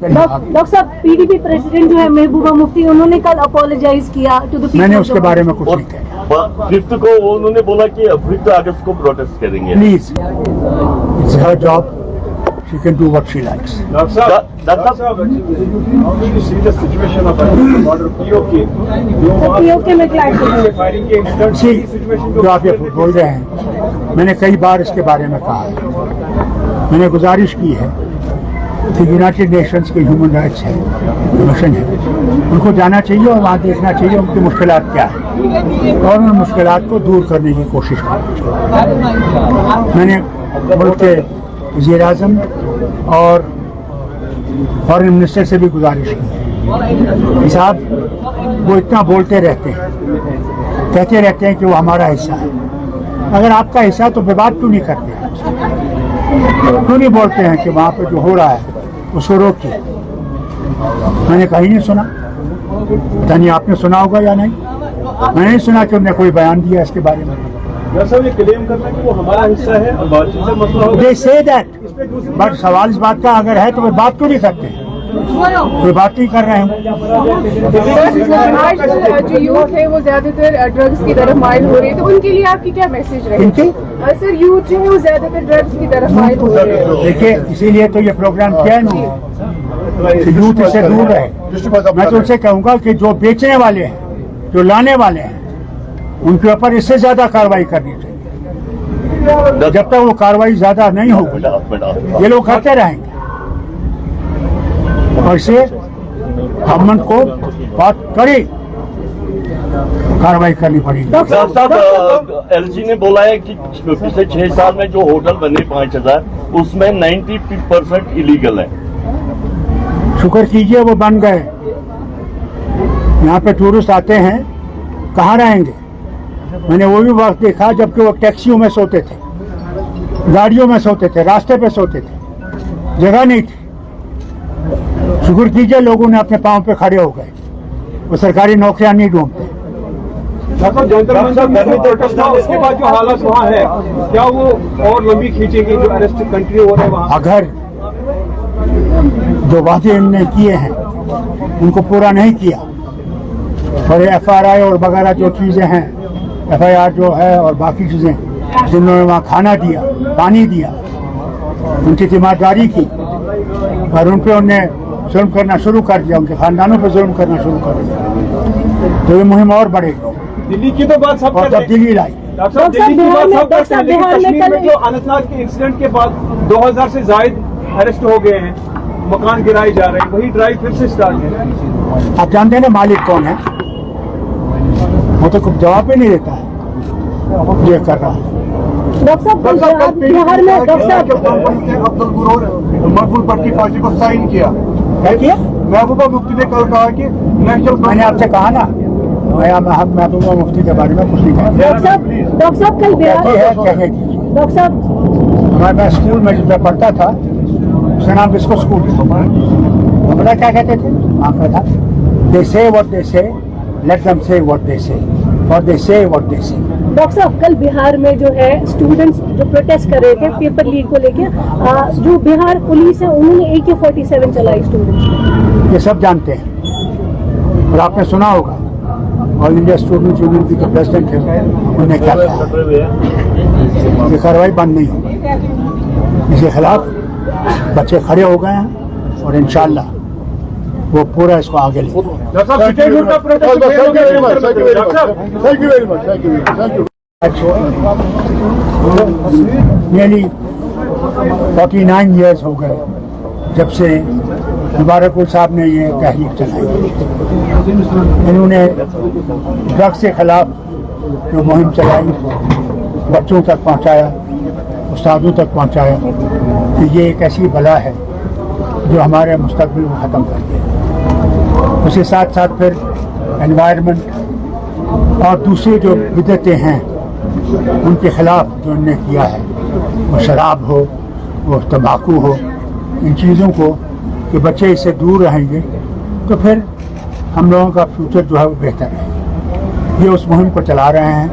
Doctor साहब, PDP president जो है महबूबा मुफ्ती, उन्होंने कल अपोलोजाइज किया टू द पीपल। मैंने उसके बारे में कुछ नहीं कहा। 5th को उन्होंने बोला कि 5th अगस्त को प्रोटेस्ट करेंगे। Please, it's her job, she can do what she likes. PoK में जो आप ये बोल रहे हैं, मैंने कई बार इसके बारे में कहा है। मैंने गुजारिश की है कि यूनाइटेड नेशंस के ह्यूमन राइट्स है, कमीशन है, उनको जाना चाहिए और वहाँ देखना चाहिए उनकी मुश्किलात क्या है और उन मुश्किलात को दूर करने की कोशिश करनी चाहिए। मैंने मुल्क के वज़ीर-ए-आज़म और फॉरेन मिनिस्टर से भी गुजारिश की है। साहब, वो इतना बोलते रहते हैं, कहते रहते हैं कि वो हमारा हिस्सा है। अगर आपका हिस्सा तो बात क्यों नहीं करते हैं? क्यों नहीं बोलते हैं कि वहाँ पे जो हो रहा है उसको रोकिए? मैंने कहीं नहीं सुना, पता नहीं आपने सुना होगा या नहीं। मैंने नहीं सुना कि उन्होंने कोई बयान दिया इसके बारे में। ये क्लेम करना कि वो हमारा हिस्सा है और बातचीत से मसला होगा। They say that, बट सवाल इस बात का अगर है तो वे बात क्यों नहीं करते? कोई बात नहीं कर रहे हैं। आज जो यूथ है वो ज्यादातर ड्रग्स की तरफ माइल हो रही है, तो उनके लिए आपकी क्या मैसेज रहेगी? सर, यूथ जो है वो ज्यादातर ड्रग्स की तरफ माइल हो रही है। देखिए, इसीलिए तो ये प्रोग्राम किया है, यूथ इससे दूर रहे। मैं तो उनसे कहूँगा कि जो बेचने वाले हैं, जो लाने वाले हैं, उनके ऊपर इससे ज्यादा कार्रवाई करनी चाहिए। जब तक वो कार्रवाई ज्यादा नहीं होगी ये लोग करते रहेंगे और इससे गवर्नमेंट को बहुत कड़ी कार्रवाई करनी पड़ेगी। डॉक्टर साहब, एलजी ने बोला है कि पिछले 6 साल में जो होटल बने 5000, उसमें 90% इलीगल है। शुक्र कीजिए वो बन गए। यहाँ पे टूरिस्ट आते हैं, कहाँ रहेंगे? मैंने वो भी वक्त देखा जबकि वो टैक्सियों में सोते थे, गाड़ियों में सोते थे, रास्ते पे सोते थे, जगह नहीं थी। शुक्र कीजिए लोगों ने अपने पांव पे खड़े हो गए, वो सरकारी नौकरियां नहीं ढूंढते। उसके बाद जो हालत वहाँ है, क्या वो और लंबी खींचेगी जो अरेस्ट कंट्री हो रहे हैं वहाँ? अगर जो वादे इन्होंने किए हैं उनको पूरा नहीं किया और FRI और वगैरह जो चीजें हैं, FIR जो है और बाकी चीजें जिन्होंने वहाँ खाना दिया, पानी दिया, उनकी जिम्मेदारी की और उन पे उन्हें जुल्म करना शुरू कर दिया, उनके खानदानों पर जुल्म करना शुरू कर दिया, तो ये मुहिम और बढ़ेगी। दिल्ली की तो बात सब और तब्दीली लाई। दिल्ली की बात सब करते हैं, लेकिन कश्मीर में जो अनंतनाग के इंसिडेंट के बाद 2000 से जायद अरेस्ट हो गए हैं, मकान गिराए जा रहे हैं, वही ड्राइव फिर से स्टार्ट है। आप जानते हैं ना मालिक कौन है? वो तो कुछ जवाब ही नहीं देता है, ये कर रहा है। डॉक्टर साहब, बिहार में डॉक्टर साहब अब्दुल गुरूर मकबूल भट्टी फांसी को साइन किया। क्या किया? महबूबा मुफ्ती ने कल कहा कि नेशनल, मैंने आपसे कहा ना, मैं महबूबा मुफ्ती के बारे में कुछ नहीं कहा। डॉक्टर साहब कल बिहार डॉक्टर साहब, मैं स्कूल में जब पढ़ता था, उसका नाम किसको स्कूल पता क्या कहते थे? आपका था, दे से व्हाट दे से, लेट देम से व्हाट दे से, और दे से व्हाट दे से। डॉक्टर साहब, कल बिहार में जो है स्टूडेंट्स जो प्रोटेस्ट कर रहे थे पेपर लीक को लेके, जो बिहार पुलिस है उन्होंने AK-47 चलाई स्टूडेंट्स। ये सब जानते हैं और आपने सुना होगा ऑल इंडिया स्टूडेंट यूनियन की जो प्रेसिडेंट है उन्होंने क्या कहा, ये कार्रवाई बंद नहीं होगी। इसके खिलाफ बच्चे खड़े हो गए हैं और इंशाल्लाह वो पूरा इसको आगे ले। नियरली 49 ईयर्स हो गए जब से मुबारकुल साहब ने ये तहरीक चलाई। इन्होंने ड्रग्स के खिलाफ जो मुहिम चलाई, बच्चों तक पहुंचाया, उस्तादों तक पहुंचाया कि ये एक ऐसी बला है जो हमारे मुस्तकबिल को ख़त्म कर दे। उसके साथ साथ फिर एनवायरनमेंट और दूसरी जो बिदअतें हैं उनके खिलाफ जो उन्होंने किया है, वो शराब हो, वो तंबाकू हो, इन चीज़ों को कि बच्चे इससे दूर रहेंगे तो फिर हम लोगों का फ्यूचर जो है वो बेहतर है। ये उस मुहिम को चला रहे हैं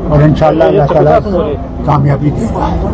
और इंशाअल्लाह अल्लाह ताला कामयाबी देगा।